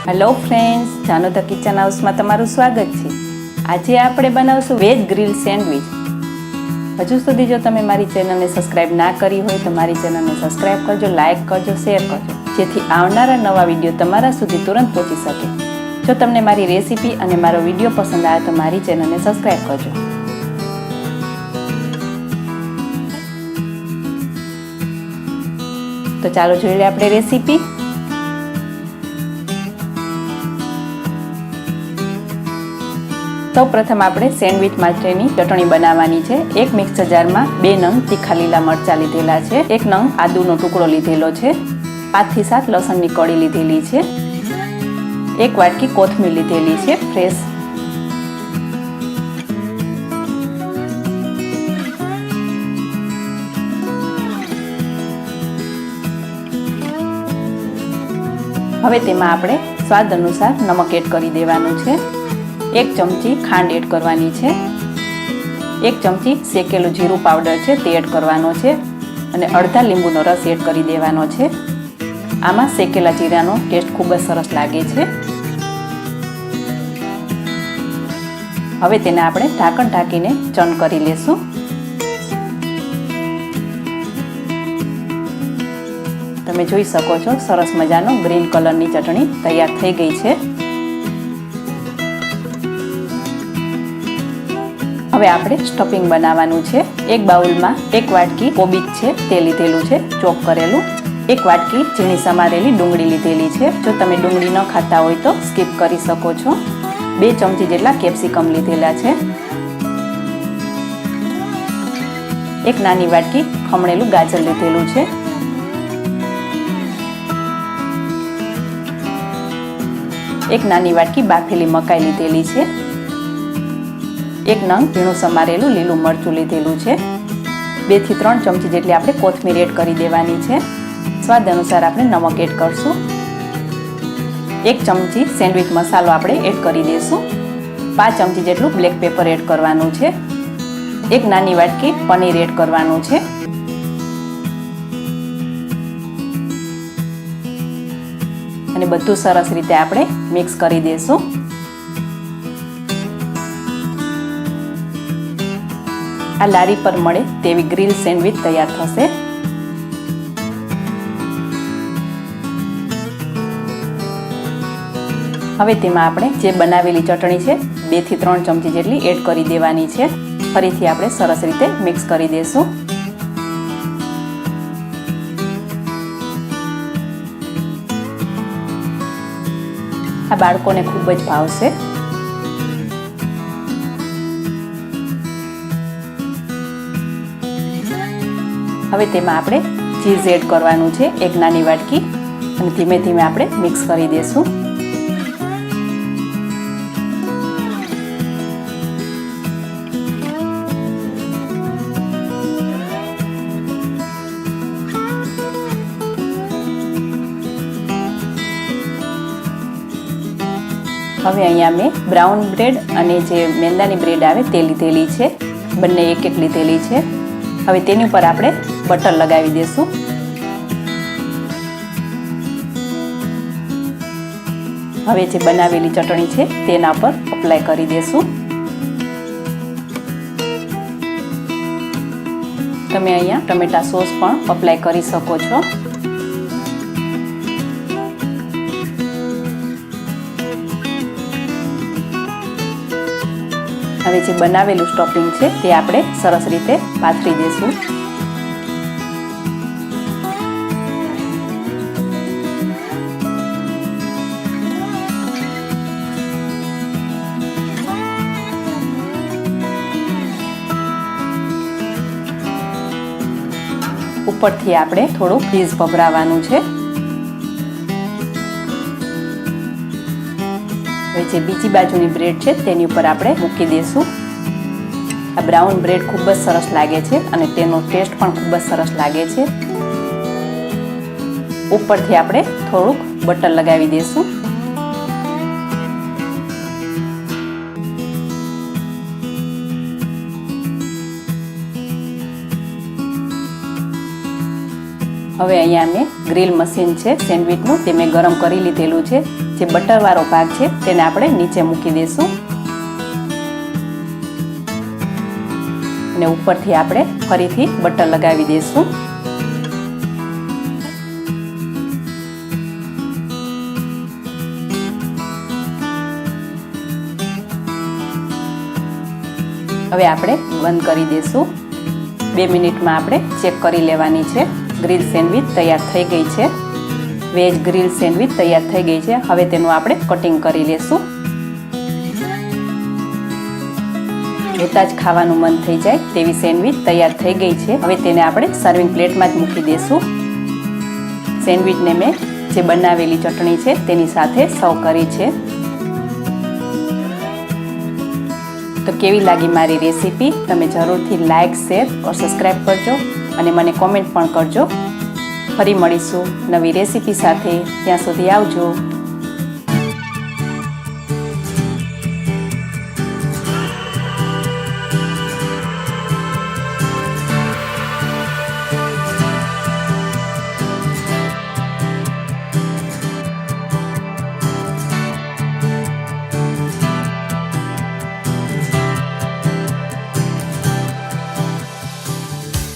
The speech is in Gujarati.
હેલો ફ્રેન્ડ્સ, જાનો ધ કિચન હાઉસમાં તમારું સ્વાગત છે। આજે આપણે બનાવશું વેજ ગ્રીલ સેન્ડવિચ। હજુ સુધી જો તમે મારી ચેનલને સબસ્ક્રાઇબ ના કરી હોય તો મારી ચેનલને સબસ્ક્રાઇબ કરજો, લાઇક કરજો, શેર કરજો, જેથી આવનારા નવા વિડીયો તમારા સુધી તુરંત પહોંચી શકે। જો તમને મારી રેસીપી અને મારો વિડીયો પસંદ આવે તો મારી ચેનલને સબસ્ક્રાઇબ કરજો। તો ચાલો જોઈ લઈએ આપણે રેસીપી। સૌપ્રથમ આપણે સેન્ડવિચ માટેની ચટણી બનાવવાની છે। એક મિક્સર જારમાં 2 નંગ તીખા લીલા મરચાં લીધેલા છે, 1 નંગ આદુનો ટુકડો લીધેલો છે, 5 થી 7 લસણની કળી લીધેલી છે, 1 વાટકી કોથમીર લીધેલી છે ફ્રેશ, હવે તેમાં આપણે સ્વાદ અનુસાર નમક એડ કરી દેવાનું છે। 1 ચમચી ખાંડ એડ કરવાની છે, 1 ચમચી શેકેલું જીરું પાવડર છે તે એડ કરવાનો છે અને અડધા લીંબુનો રસ એડ કરી દેવાનો છે। આમાં શેકેલા જીરાનો ટેસ્ટ ખૂબ જ સરસ લાગે છે। હવે તેને આપણે ઢાંકણ ઢાંકીને ચર્ન કરી લેશું। તમે જોઈ શકો છો સરસ મજાનો ગ્રીન કલરની ચટણી તૈયાર થઈ ગઈ છે। હવે આપણે સ્ટફિંગ બનાવવાનું છે। એક બાઉલમાં 1 વાટકી કોબીજ છે તે લીધેલું છે ચોપ કરેલું, 1 વાટકી ઝીણી સમારેલી ડુંગળી લીધેલી છે। જો તમે ડુંગળી ન ખાતા હોય તો સ્કીપ કરી શકો છો। 2 ચમચી જેટલા કેપ્સિકમ લીધેલા છે, 1 નાની વાટકી ખમણેલું ગાજર લીધેલું છે, 1 નાની વાટકી બાફેલી મકાઈ લીધેલી છે, 1 નંગ ઝીણું સમારેલું લીલું મરચું લીધેલું છે, 2 થી 3 ચમચી જેટલી આપણે કોથમીર એડ કરી દેવાની છે। સ્વાદ અનુસાર આપણે નમક એડ કરશું, 1 ચમચી સેન્ડવિચ મસાલો આપણે એડ કરી દઈશું, 5 ચમચી જેટલું બ્લેક પેપર એડ કરવાનું છે, 1 નાની વાટકી પનીર એડ કરવાનું છે, અને બધું સરસ રીતે આપણે મિક્સ કરી દઈશું। આ લારી પર મળે તેવી ગ્રીલ સેન્ડવિચ તૈયાર થશે। હવે તેમાં આપણે જે બનાવેલી ચટણી છે 2 થી 3 ચમચી જેટલી એડ કરી દેવાની છે। ફરીથી આપણે સરસ રીતે મિક્સ કરી દઈશું। આ બાળકોને ખૂબ જ ભાવશે। હવે તેમાં આપણે ચીઝ એડ કરવાનું છે 1 નાની વાટકી, અને ધીમે ધીમે આપણે મિક્સ કરી દઈશું। હવે અહીંયા મેં બ્રાઉન બ્રેડ અને જે મેંદાની બ્રેડ આવે તે લીધેલી છે, બંને 1-1 લીધેલી છે। હવે તેની ઉપર આપણે બટર લગાવી દઈશું। હવે જે બનાવેલી ચટણી છે તેના પર અપ્લાય કરી દઈશું। તમે અહીંયા ટમેટા સોસ પણ અપ્લાય કરી શકો છો। હવે જે બનાવેલું સ્ટફિંગ છે તે આપણે સરસ રીતે પાથરી દઈશું। ઉપરથી આપણે થોડું ચીઝ ભભરાવાનું છે। હવે જે બીજી બાજુની બ્રેડ છે તેની ઉપર આપણે મૂકી દઈશું। આ બ્રાઉન બ્રેડ ખૂબ જ સરસ લાગે છે અને તેનો ટેસ્ટ પણ ખૂબ જ સરસ લાગે છે। ઉપરથી આપણે થોડુંક બટર લગાવી દઈશું। હવે અહીંયા મેં ગ્રીલ મશીન છે સેન્ડવિચનું, તે મેં ગરમ કરી લીધેલું છે। જે બટરવાળો ભાગ છે તેને આપણે નીચે મૂકી દઈશું અને ઉપરથી આપણે ફરીથી બટર લગાવી દઈશું. હવે આપણે બંધ કરી દઈશું. 2 મિનિટમાં આપણે ચેક કરી લેવાની છે. ગ્રીલ સેન્ડવિચ તૈયાર થઈ ગઈ છે. વેજ ગ્રીલ સેન્ડવિચ તૈયાર થઈ ગઈ છે. હવે તેનું આપણે કટિંગ કરી લેશું. જોતાં જ ખાવાનું મન થઈ જાય તેવી સેન્ડવિચ તૈયાર થઈ ગઈ છે. હવે તેને આપણે સર્વિંગ પ્લેટમાં જ મૂકી દઈશું. સેન્ડવિચને મેં જે બનાવેલી ચટણી છે તેની સાથે સર્વ કરી છે. તો કેવી લાગી મારી રેસીપી? તમે જરૂરથી લાઇક, શેર और સબસ્ક્રાઈબ કરજો અને મને કોમેન્ટ પણ કરજો. ફરી મળીશું નવી રેસીપી સાથે. ત્યાં સુધી આવજો.